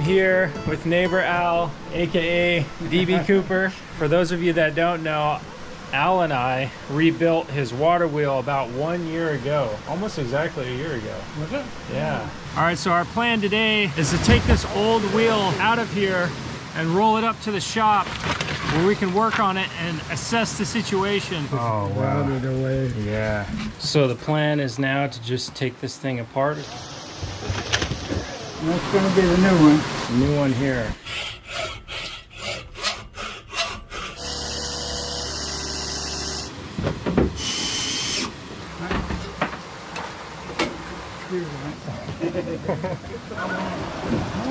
here with neighbor Al, aka DB Cooper. For those of you that don't know, Al and I rebuilt his water wheel about 1 year ago, almost exactly a year ago. Was it? Yeah. All right, so our plan today is to take this old wheel out of here and roll it up to the shop where we can work on it and assess the situation. Oh, wow. Out of the way. Yeah. So the plan is now to just take this thing apart. That's going to be the new one. New one here.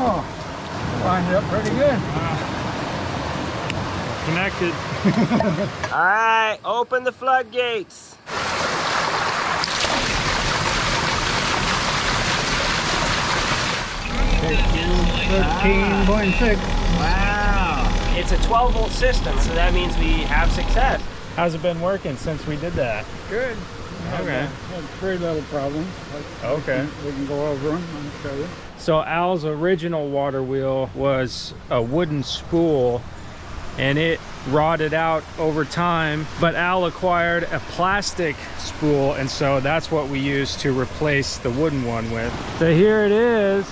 Oh, lined up pretty good. Connected. All right, open the floodgates. 13.6. Wow. It's a 12-volt system, so that means we have success. How's it been working since we did that? Good. Okay. Had 3 little problems. Okay. We can go over them. I'll show you. So Al's original water wheel was a wooden spool and it rotted out over time, but Al acquired a plastic spool, and so that's what we used to replace the wooden one with. So here it is.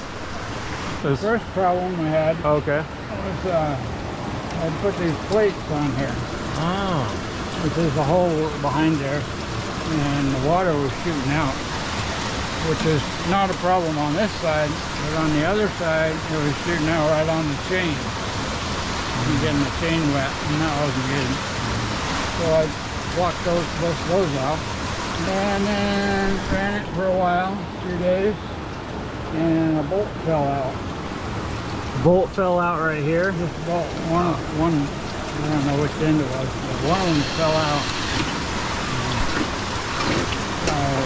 The first problem we had Okay. was I put these plates on here. Oh. Which is a hole behind there, and the water was shooting out, which is not a problem on this side, but on the other side it was shooting out right on the chain and getting the chain wet, and that wasn't good. So I blocked both those out, and then ran it for a while, 2 days, and a bolt fell out. Bolt fell out right here. This bolt, one, I don't know which end it was, but one of them fell out.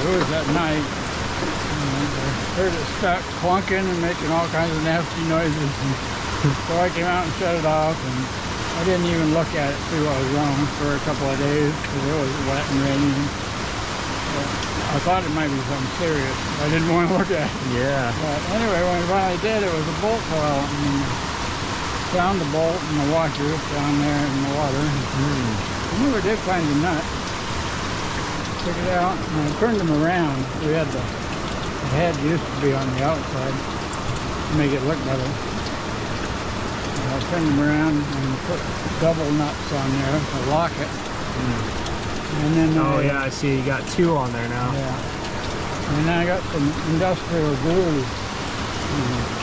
It was at night. I heard it start clunking and making all kinds of nasty noises. So I came out and shut it off, and I didn't even look at it to see what was wrong for a couple of days because it was wet and rainy. But I thought it might be something serious. I didn't want to look at it. Yeah. But anyway, when I finally did, it was a bolt fell out. And found the bolt and the washer down there in the water. I never did find the nut. Took it out and I turned them around. We had the head used to be on the outside to make it look better. And I turned them around and put double nuts on there to lock it. And then yeah, I see you got 2 on there now. Yeah. And then I got some industrial glue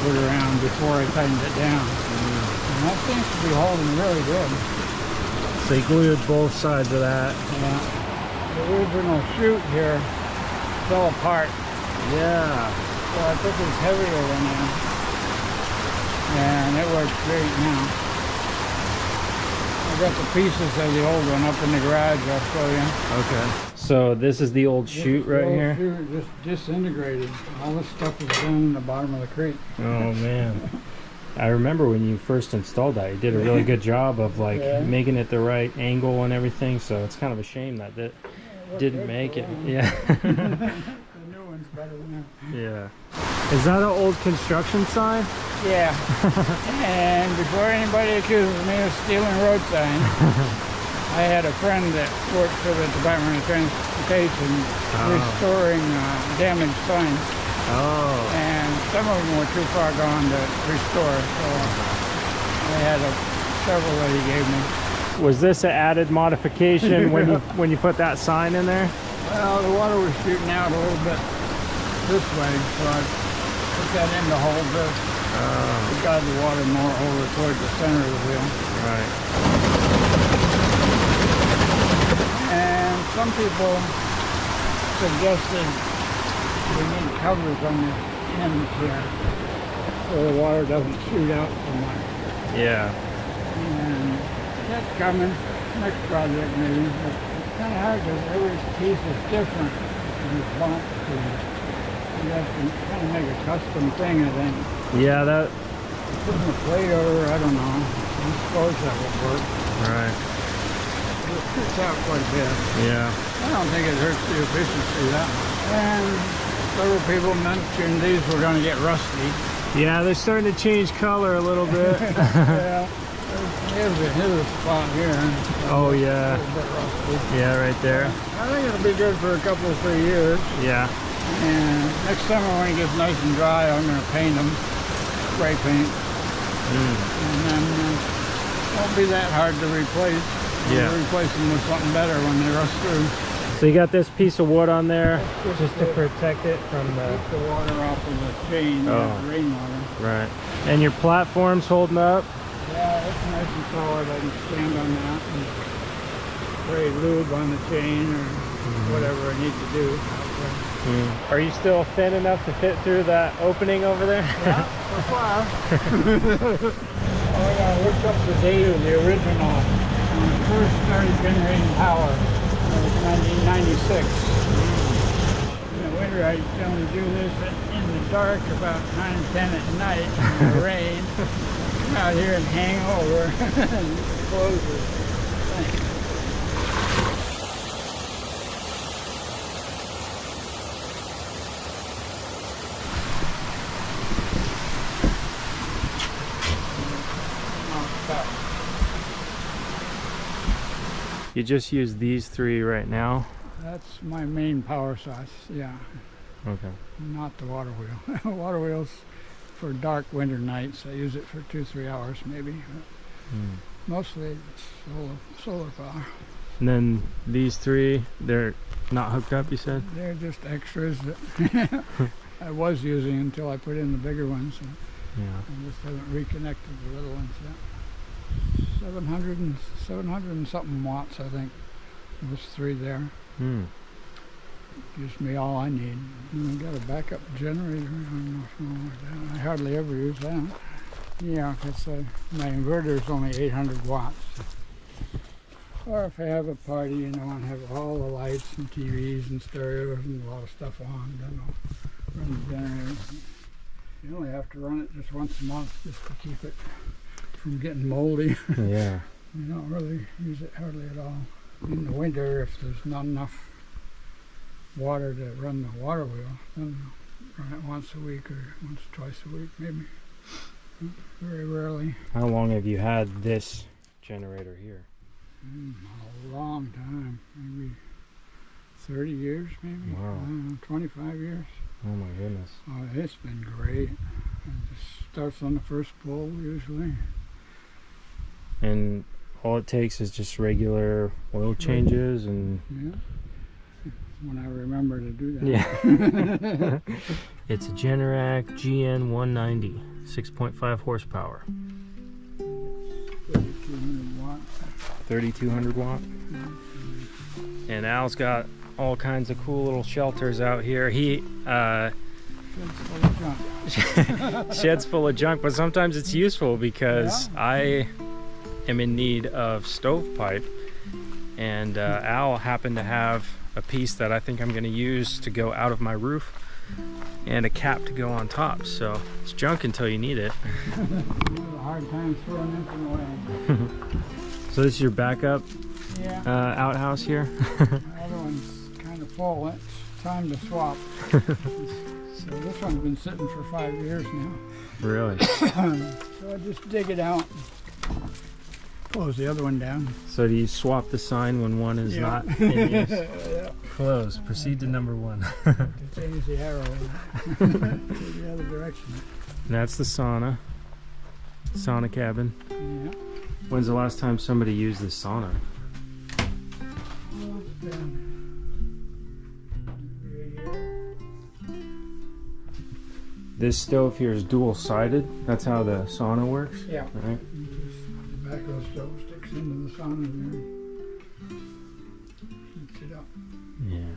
put around before I tightened it down. And that seems to be holding really good. So you glued both sides of that. Yeah. The original chute here fell apart. Yeah. So I put this heavier one in. And it works great now. I got the pieces of the old one up in the garage, I'll show you. Okay. So this is the old chute right here? The old chute just disintegrated. All this stuff is down in the bottom of the creek. Oh man. I remember when you first installed that, you did a really good job of like making it the right angle and everything, so it's kind of a shame that it didn't make it. Yeah. The new one's better now. Yeah. Is that an old construction sign? Yeah. And before anybody accuses me of stealing road signs, I had a friend that worked for the Department of Transportation restoring damaged signs. Oh. And some of them were too far gone to restore, so I had several that he gave me. Was this an added modification when you put that sign in there? Well, the water was shooting out a little bit this way, so I put that in to hold this. To guide the water more over towards the center of the wheel. Right. And some people suggested we need covers on the ends here so the water doesn't shoot out so much. Yeah. And that's coming. Next project maybe. But it's kind of hard because every piece is different. These bumps, and you have to kind of make a custom thing, I think. Yeah, that. Putting a plate over, I don't know. I suppose that would work. Right. It shoots out quite a bit. Yeah. I don't think it hurts the efficiency that much. And several people mentioned these were going to get rusty. Yeah, they're starting to change color a little bit. Yeah. Here's a spot here. Oh yeah. A bit rusty. Yeah, right there. I think it'll be good for a couple of 3 years. Yeah. And next summer when it gets nice and dry, I'm going to paint them, spray paint. And then it won't be that hard to replace. Yeah. We'll replace them with something better when they rust through. So you got this piece of wood on there just to protect it from the... Keep the water off of the chain, the rainwater. Right. And your platform's holding up? Yeah, it's nice and solid. I can stand on that and spray lube on the chain or whatever I need to do. Are you still thin enough to fit through that opening over there? Yeah, so far. Oh yeah, look up the date of the original. When it first started generating power. It was 1996. In the winter I only do this in the dark about 9 or 10 at night in the rain. Come out here and hang over and close the thing. You just use these 3 right now? That's my main power source, yeah. Okay. Not the water wheel. Water wheels for dark winter nights. I use it for 2-3 hours maybe. Mostly it's solar power. And then these 3, they're not hooked up, you said? They're just extras that I was using until I put in the bigger ones. Yeah. I just haven't reconnected the little ones yet. 700 and something watts, I think. Those 3 there. Gives me all I need. And I got a backup generator. I don't know if you know what that. I hardly ever use that. Yeah, because my inverter is only 800 watts. Or if I have a party, you know, and have all the lights and TVs and stereos and a lot of stuff on, then I'll run the generator. You only have to run it just once a month just to keep it from getting moldy. Yeah. You don't really use it hardly at all. In the winter, if there's not enough water to run the water wheel, then run it once a week or once, twice a week maybe. Very rarely. How long have you had this generator here? A long time, maybe 30 years maybe. Wow. I don't know, 25 years. Oh my goodness. Oh, it's been great. It just starts on the first pull usually. And all it takes is just regular oil changes and... Yeah. When I remember to do that. Yeah. It's a Generac GN190, 6.5 horsepower. 3,200 watts. 3,200 watt. And Al's got all kinds of cool little shelters out here. He sheds full of junk, but sometimes it's useful because I am in need of stovepipe, and Al happened to have a piece that I think I'm going to use to go out of my roof and a cap to go on top. So it's junk until you need it. A hard time throwing anything away. So this is your backup outhouse here? The other one's kind of full. It's time to swap. So this one's been sitting for 5 years now. Really? So I just dig it out, close the other one down. So do you swap the sign when one is not in use? Yeah. Close. Proceed to number 1. To change the arrow to the other direction. And that's the sauna cabin. Yeah. When's the last time somebody used the sauna? Well, it's been maybe a year. This stove here is dual-sided. That's how the sauna works? Yeah. Right? The back of the stove sticks into the sauna there. Heats it up. Yeah.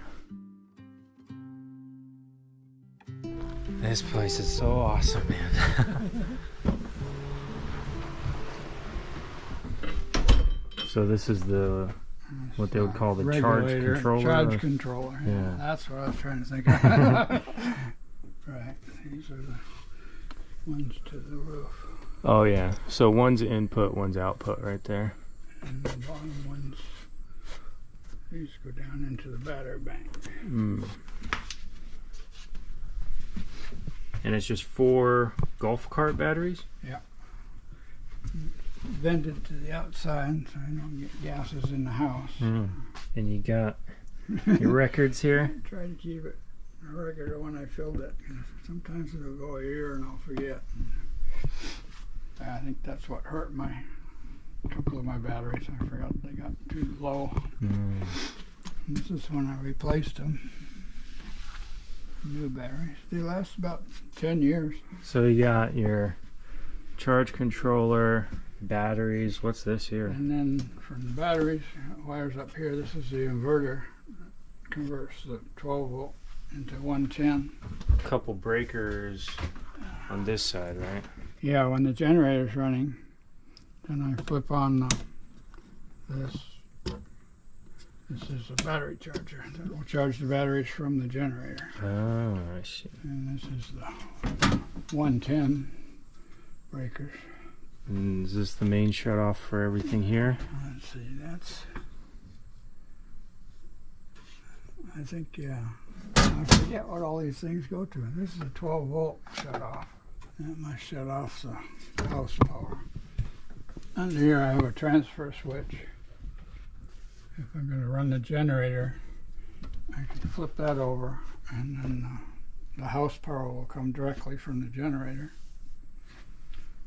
This place is so awesome, man. So this is what they would call the charge controller. Charge controller. Yeah. That's what I was trying to think of. Right. These are the ones to the roof. Oh yeah. So one's input, one's output right there. And the bottom ones, these go down into the battery bank. And it's just 4 golf cart batteries? Yeah. Vented to the outside so I don't get gases in the house. And you got your records here? I try to keep it a record of when I filled it. Sometimes it'll go a year and I'll forget. I think that's what hurt a couple of my batteries. I forgot they got too low. This is when I replaced them. New batteries. They last about 10 years. So you got your charge controller, batteries. What's this here? And then from the batteries, wires up here, this is the inverter. Converts the 12 volt into 110. A couple breakers on this side, right? Yeah, when the generator's running, then I flip on this. This is a battery charger that will charge the batteries from the generator. Oh, I see. And this is the 110 breakers. And is this the main shut-off for everything here? Let's see, that's... I think, yeah. I forget what all these things go to. This is a 12 volt shut-off. That must shut off the house power. Under here I have a transfer switch. If I'm going to run the generator, I can flip that over and then the house power will come directly from the generator.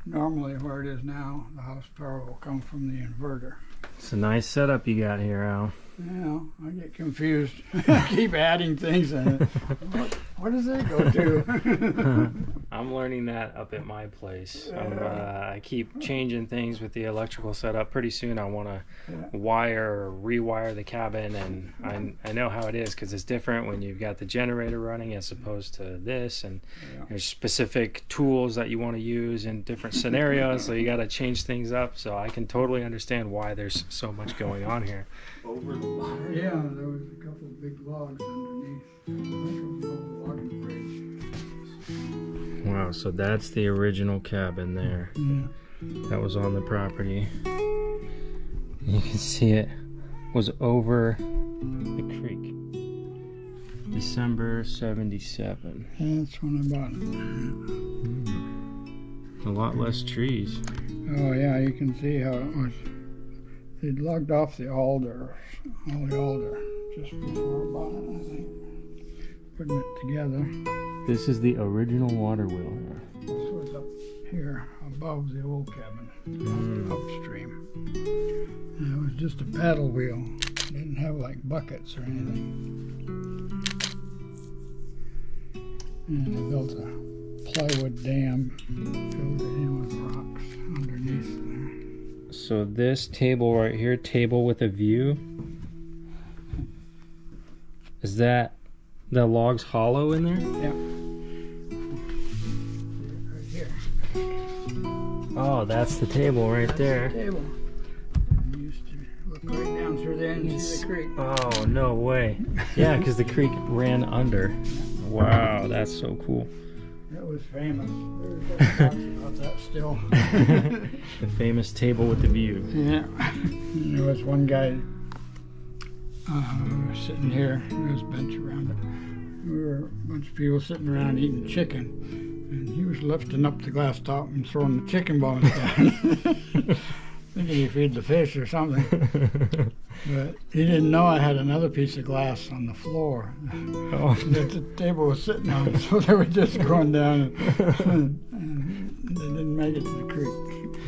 Normally where it is now, the house power will come from the inverter. It's a nice setup you got here, Al. Yeah, I get confused. I keep adding things in it. What does it go to? I'm learning that up at my place. I keep changing things with the electrical setup. Pretty soon I want to wire or rewire the cabin, and I know how it is because it's different when you've got the generator running as opposed to this, and there's specific tools that you want to use in different scenarios, so you got to change things up. So I can totally understand why there's so much going on here. Over the water? Yeah, there was a couple of big logs underneath. I think it was an old logging bridge. Wow, so that's the original cabin there. Yeah. That was on the property. You can see it was over the creek. December 77. That's when I bought it. A lot less trees. Oh yeah, you can see how it was. They'd logged off the alder, all the alder, just before I bought it, I think. Putting it together. This is the original water wheel here. This was up here above the old cabin, upstream. And it was just a paddle wheel. It didn't have like buckets or anything. And they built a plywood dam, filled it in with rocks underneath there. So this table right here, table with a view, is that the logs hollow in there? Yeah. Right here. Oh, that's the table right there. The table. You used to look right down through there and see the creek. Oh, no way. Yeah, because the creek ran under. Wow, that's so cool. It was famous. There's talks about that still. The famous table with the view. Yeah. And there was one guy sitting here. There was a bench around it. We were a bunch of people sitting around eating chicken. And he was lifting up the glass top and throwing the chicken bones down. Thinking he feed the fish or something. But he didn't know I had another piece of glass on the floor that the table was sitting on, so they were just going down and they didn't make it to the creek.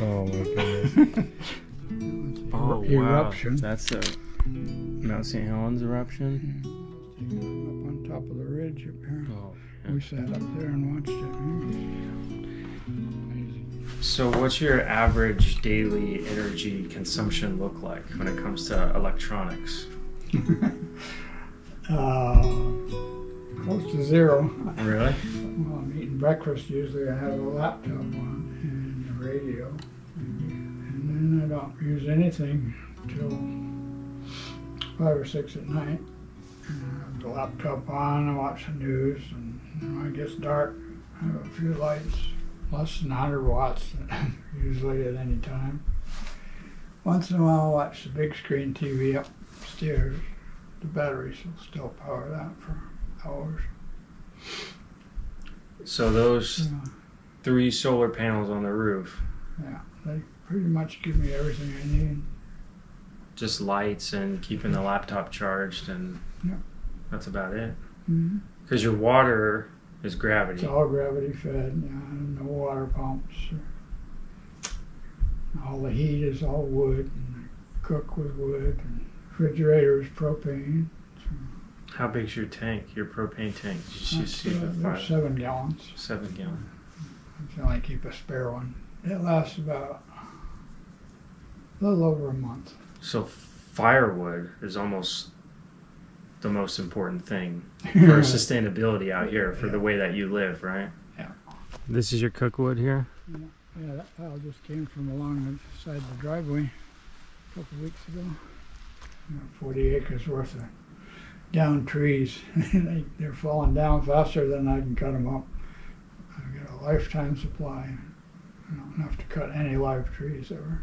Oh my goodness. Oh, Eruption. Wow. That's a Mt St Helens eruption? Yeah. Up on top of the ridge up here. Oh, yeah. We sat up there and watched it. So what's your average daily energy consumption look like when it comes to electronics? Close to zero. Really? Well, I'm eating breakfast. Usually I have a laptop on and a radio. And then I don't use anything until 5 or 6 at night. And I have the laptop on, I watch the news, and when it gets dark, I have a few lights. Less than 100 watts, usually at any time. Once in a while, I'll watch the big screen TV upstairs. The batteries will still power that for hours. So those You know, 3 solar panels on the roof, yeah, they pretty much give me everything I need. just lights and keeping the laptop charged, and Yeah. that's about it. Mm-hmm. Because your water is It's gravity. all gravity fed, no water pumps. All the heat is all wood, and cook with wood, and refrigerator is propane. How big's your tank, your propane tank? Did you see the They're 7 gallons. 7 gallon. I only keep a spare one. It lasts about a little over a month. So firewood is almost the most important thing for sustainability out here, for the way that you live, right? Yeah. This is your cookwood here? Yeah, that pile just came from along the side of the driveway a couple of weeks ago. 40 acres worth of down trees. They're falling down faster than I can cut them up. I've got a lifetime supply. I don't have to cut any live trees ever.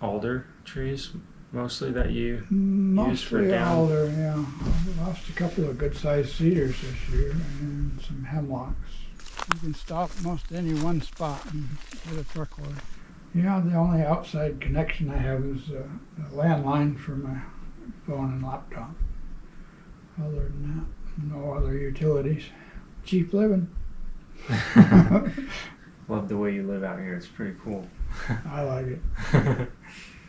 Alder trees, mostly, that you use for Mostly down? alder, yeah. I've lost a couple of good-sized cedars this year and some hemlocks. You can stop most any one spot and get a truckload. Yeah, the only outside connection I have is a landline for my phone and laptop. Other than that, no other utilities. Cheap living. Love the way you live out here. It's pretty cool. I like it.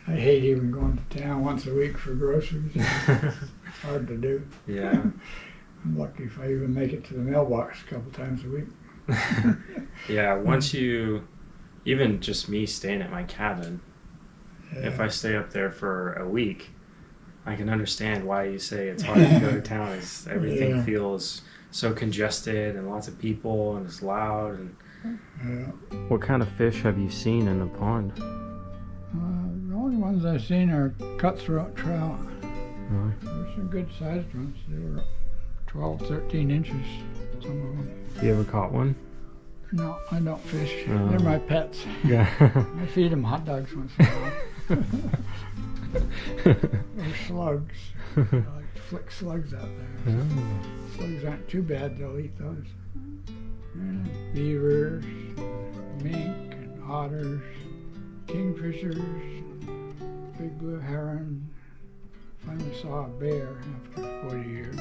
I hate even going to town once a week for groceries. It's hard to do. Yeah. I'm lucky if I even make it to the mailbox a couple times a week. Yeah, once you, even just me staying at my cabin, if I stay up there for a week, I can understand why you say it's hard to go to town. Is everything feels so congested and lots of people and it's loud. And what kind of fish have you seen in the pond? The only ones I've seen are cutthroat trout. Really? There's some good sized ones. They were 12, 13 inches, some of them. You ever caught one? No, I don't fish. They're my pets. Yeah. I feed them hot dogs once in a while. Or slugs. I like to flick slugs out there. Oh. Slugs aren't too bad, they'll eat those. Beavers, mink, and otters, kingfishers, big blue heron. Finally saw a bear after 40 years.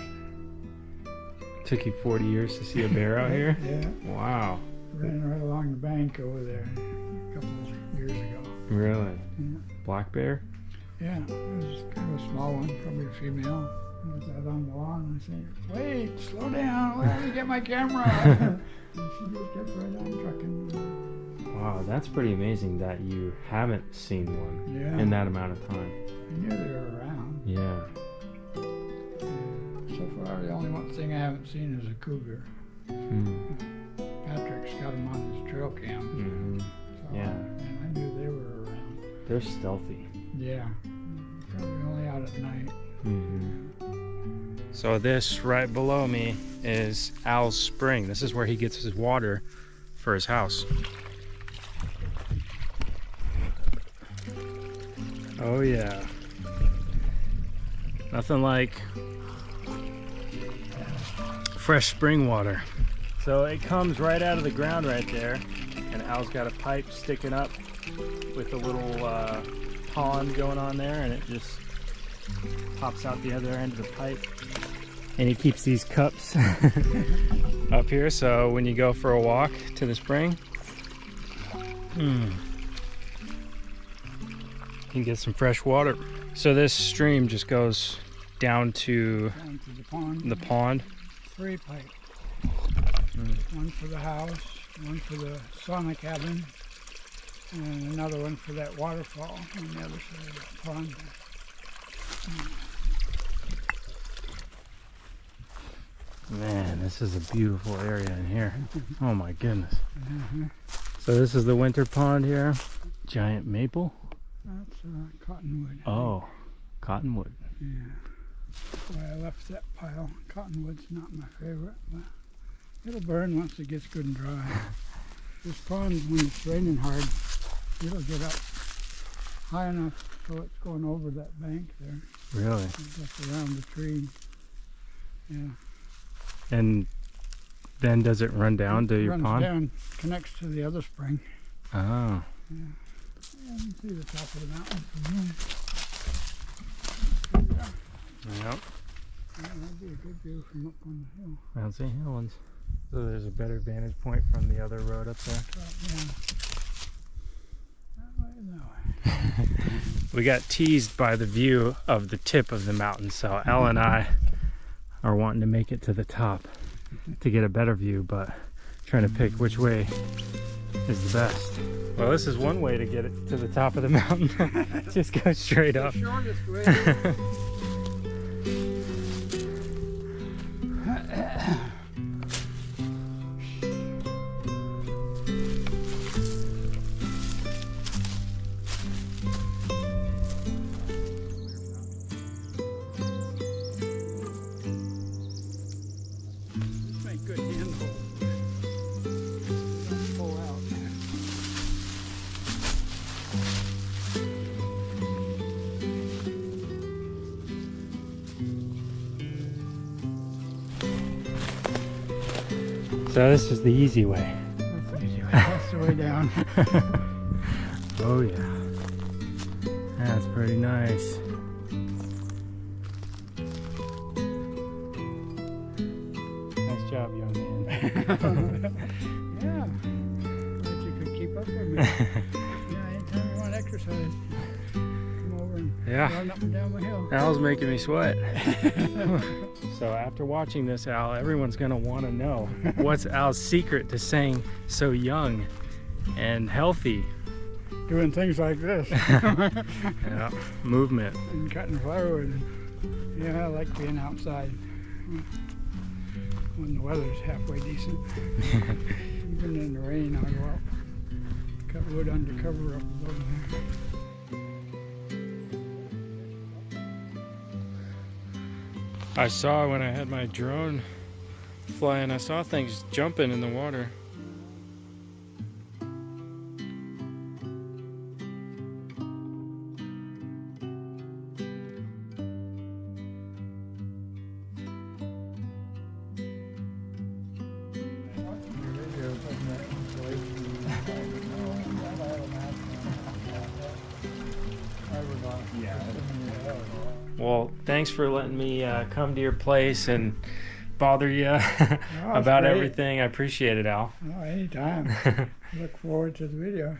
Took you 40 years to see a bear out here? Yeah. Wow. Ran right along the bank over there a couple of years ago. Really? Yeah. Black bear? Yeah, it was kind of a small one, probably a female. I was out on the lawn and I said, "Wait, slow down, let me get my camera." And she just kept right on trucking. Wow, that's pretty amazing that you haven't seen one in that amount of time. I knew they were around. Yeah. So far, the only one thing I haven't seen is a cougar. Patrick's got them on his trail cam. So, Yeah. And I knew they were around. They're stealthy. Yeah. Probably only out at night. So this right below me is Al's spring. This is where he gets his water for his house. Oh yeah. Nothing like fresh spring water. So it comes right out of the ground right there, and Al's got a pipe sticking up with a little pond going on there, and it just pops out the other end of the pipe. And he keeps these cups up here, so when you go for a walk to the spring, you can get some fresh water. So this stream just goes down to the pond. 3 pipes. One for the house, one for the sauna cabin, and another one for that waterfall on the other side of the pond. Man, this is a beautiful area in here. Oh my goodness. So this is the winter pond here. Giant maple. That's cottonwood. Oh, cottonwood. Yeah. That's why I left that pile. Cottonwood's not my favorite, but it'll burn once it gets good and dry. This pond, when it's raining hard, it'll get up high enough so it's going over that bank there. Really? Just around the tree. Yeah. And Then does it run down to your runs pond? Down, connects to the other spring. Oh. Yeah. Yeah, you can see the top of the mountain from here. Yep. Yeah, that'd be a good view from up on the hill. Mount St Helens. So there's a better vantage point from the other road up there. Yeah. That way, that way. We got teased by the view of the tip of the mountain, so Al and I are wanting to make it to the top to get a better view, but trying to pick which way is the best. Well, this is one way to get it to the top of the mountain. Just go straight up. The shortest way. Make good handhold. Don't pull out. So this is the easy way. That's the easy way. That's the way down. Oh yeah. That's pretty nice. Nice job, young man. Yeah. But you could keep up with me. Yeah, anytime you want exercise, come over and run up and down the hill. Al's making me sweat. So after watching this, Al, everyone's gonna want to know what's Al's secret to staying so young and healthy. Doing things like this. Yeah, movement. And cutting firewood. Yeah, I like being outside when the weather's halfway decent. Even in the rain, I'll go out, cut wood under cover up above there. I saw when I had my drone flying, I saw things jumping in the water. Well, thanks for letting me come to your place and bother you about everything. I appreciate it, Al. Oh, anytime. Look forward to the video.